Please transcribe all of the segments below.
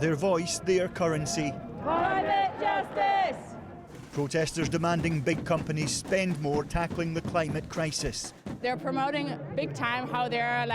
Their voice, their currency. Climate justice! Protesters demanding big companies spend more tackling the climate crisis. They're promoting big time how they're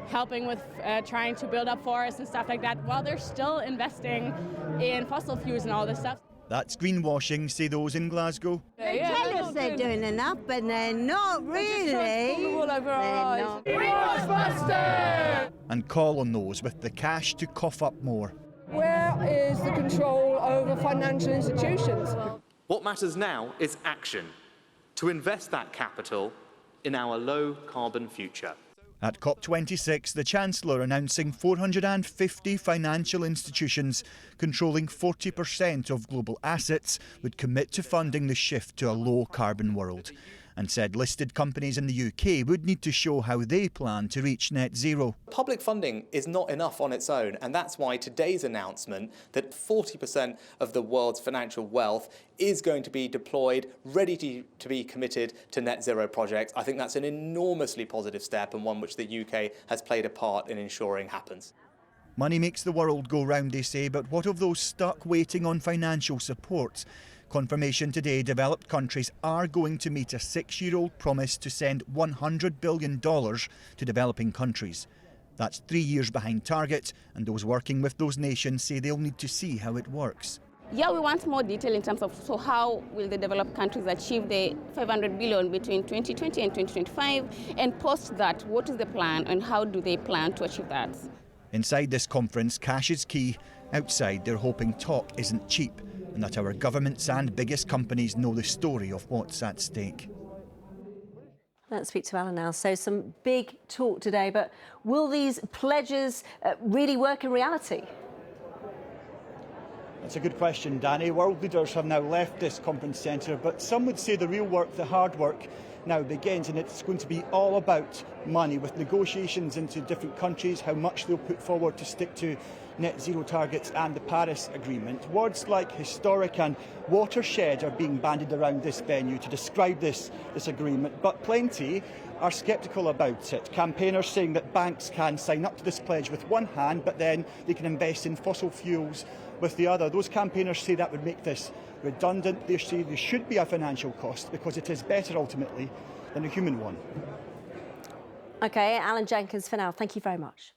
helping with trying to build up forests and stuff like that, while they're still investing in fossil fuels and all this stuff. That's greenwashing, say those in Glasgow. They tell us they're doing enough, but they're not really. All over our eyes. Not. And call on those with the cash to cough up more. Where is the control over financial institutions? What matters now is action, to invest that capital in our low-carbon future. At COP26, the Chancellor announcing 450 financial institutions controlling 40% of global assets would commit to funding the shift to a low-carbon world, and said listed companies in the UK would need to show how they plan to reach net zero. Public funding is not enough on its own, and that's why today's announcement that 40% of the world's financial wealth is going to be deployed, ready to be committed to net zero projects. I think that's an enormously positive step and one which the UK has played a part in ensuring happens. Money makes the world go round, they say, but what of those stuck waiting on financial support? Confirmation today developed countries are going to meet a 6-year-old promise to send $100 billion to developing countries. That's 3 years behind target, and those working with those nations say they'll need to see how it works. Yeah, we want more detail in terms of how will the developed countries achieve the 500 billion between 2020 and 2025, and post that, what is the plan and how do they plan to achieve that? Inside this conference, cash is key. Outside, they're hoping talk isn't cheap, and that our governments and biggest companies know the story of what's at stake. Let's speak to Alan now. So some big talk today, but will these pledges really work in reality? That's a good question, Danny. World leaders have now left this conference centre, but some would say the real work, the hard work, now begins, and it's going to be all about money, with negotiations into different countries, how much they'll put forward to stick to net zero targets and the Paris Agreement. Words like historic and watershed are being bandied around this venue to describe this agreement, but plenty are sceptical about it. Campaigners saying that banks can sign up to this pledge with one hand, but then they can invest in fossil fuels with the other. Those campaigners say that would make this redundant. They say there should be a financial cost because it is better ultimately than a human one. OK, Alan Jenkins for now. Thank you very much.